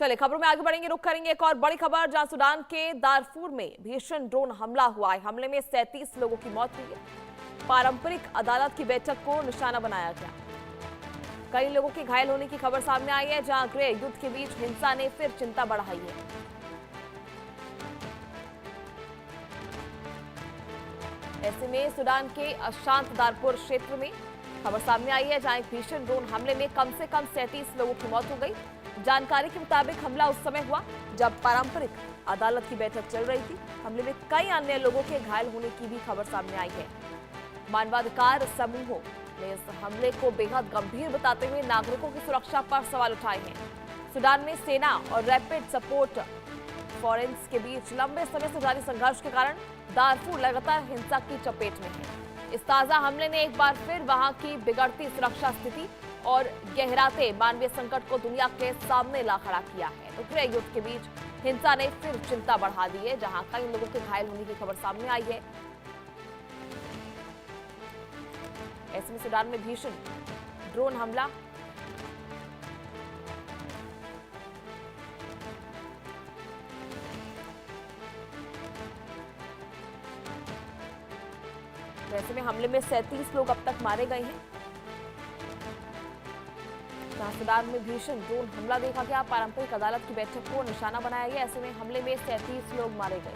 चलिए खबरों में आगे बढ़ेंगे, रुक करेंगे एक और बड़ी खबर जहां सूडान के दारफूर में भीषण ड्रोन हमला हुआ है। हमले में 37 लोगों की मौत हुई है। पारंपरिक अदालत की बैठक को निशाना बनाया गया। कई लोगों के घायल होने की खबर सामने आई है, जहां गृह युद्ध के बीच हिंसा ने फिर चिंता बढ़ाई है। ऐसे में सूडान के अशांत दारफूर क्षेत्र में खबर सामने आई है, जहां एक भीषण ड्रोन हमले में कम से कम 37 लोगों की मौत हो गई। जानकारी के मुताबिक हमला उस समय हुआ जब पारंपरिक अदालत की बैठक चल रही थी। हमले में कई अन्य लोगों के घायल होने की भी खबर सामने आई है। मानवाधिकार समूहों ने इस हमले को बेहद गंभीर बताते हुए नागरिकों की सुरक्षा पर सवाल उठाए हैं। सूडान में सेना और रैपिड सपोर्ट फोर्सेस के बीच लंबे समय से जारी संघर्ष के कारण दारफूर लगातार हिंसा की चपेट में है। इस ताजा हमले ने एक बार फिर वहां की बिगड़ती सुरक्षा स्थिति और गहराते मानवीय संकट को दुनिया के सामने ला खड़ा किया है। तो गृह युद्ध के बीच हिंसा ने फिर चिंता बढ़ा दी है, जहां कई लोगों के घायल होने की खबर सामने आई है। ऐसे में सूडान में भीषण ड्रोन हमला ऐसे में हमले में 37 लोग अब तक मारे गए हैं। सूडान में भीषण ड्रोन हमला देखा गया। पारंपरिक अदालत की बैठक को निशाना बनाया गया। ऐसे में हमले में 37 लोग मारे गए।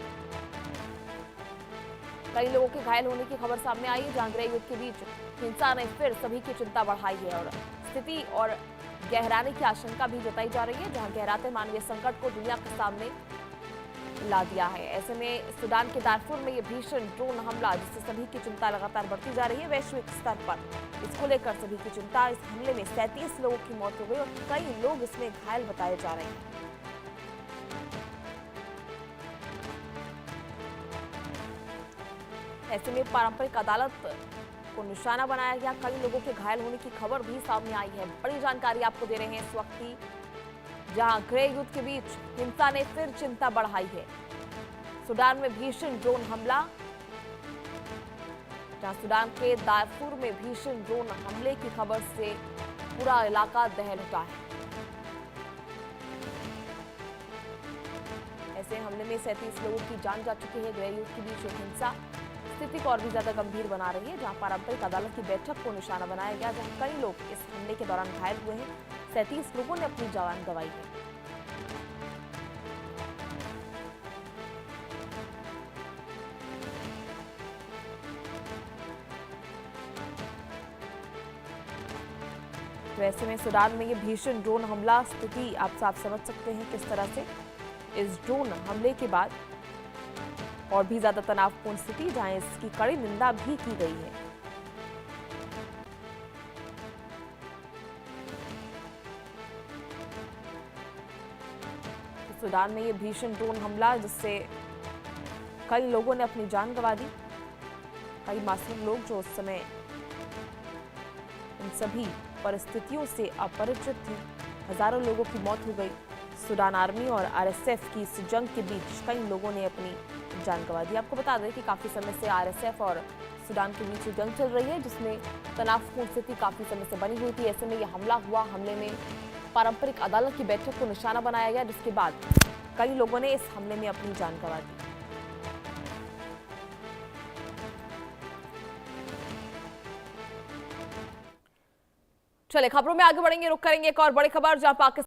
कई लोगों के घायल होने की खबर सामने आई, जहां गृह युद्ध के बीच हिंसा ने फिर सभी की चिंता बढ़ाई है और स्थिति और गहराने की आशंका भी जताई जा रही है, जहां गहराते मानवीय संकट को दुनिया के सामने ला दिया है। ऐसे में सूडान के दारफूर में ये भीषण ड्रोन हमला, जिससे सभी की चिंता लगातार बढ़ती जा रही है वैश्विक स्तर पर, इसको लेकर सभी की चिंता। इस हमले में 37 लोगों की मौत हो गई और कई लोग इसमें घायल बताए जा रहे हैं। ऐसे में पारंपरिक अदालत को निशाना बनाया गया। कई लोगों के घायल होने की खबर भी सामने आई है। बड़ी जानकारी आपको दे रहे हैं इस वक्त की, जहां गृह युद्ध के बीच हिंसा ने फिर चिंता बढ़ाई है। सूडान में भीषण ड्रोन हमला, जहां सूडान के दारफूर में भीषण ड्रोन हमले की खबर से पूरा इलाका दहल उठा है। ऐसे हमले में 37 लोगों की जान जा चुकी है। गृह युद्ध के बीच हिंसा स्थिति को और भी ज्यादा गंभीर बना रही है, जहां पारंपरिक अदालत की बैठक को निशाना बनाया गया, जहां कई लोग इस हमले के दौरान घायल हुए हैं। 37 लोगों ने अपनी जान गंवाई है। तो ऐसे में सूडान में ये भीषण ड्रोन हमला स्थिति आप साफ समझ सकते हैं किस तरह से इस ड्रोन हमले के बाद और भी ज्यादा तनावपूर्ण स्थिति, जहां इसकी कड़ी निंदा भी की गई है। सूडान में ये भीषण ड्रोन हमला, जिससे कई लोगों ने अपनी जान गंवा दी। कई मासूम लोग जो उस समय इन सभी परिस्थितियों से अपरिचित थी। हजारों लोगों की मौत हो गई। सूडान आर्मी और आरएसएफ की इस जंग के बीच कई लोगों ने अपनी जान गंवा दी। आपको बता दें कि काफी समय से आरएसएफ और सूडान के बीच जंग चल रही है, जिसमें तनावपूर्ण स्थिति काफी समय से बनी हुई थी। ऐसे में यह हमला हुआ। हमले में पारंपरिक अदालत की बैठक को निशाना बनाया गया, जिसके बाद कई लोगों ने इस हमले में अपनी जान गंवा दी। चलिए खबरों में आगे बढ़ेंगे, रुक करेंगे एक और बड़ी खबर, जहां पाकिस्तान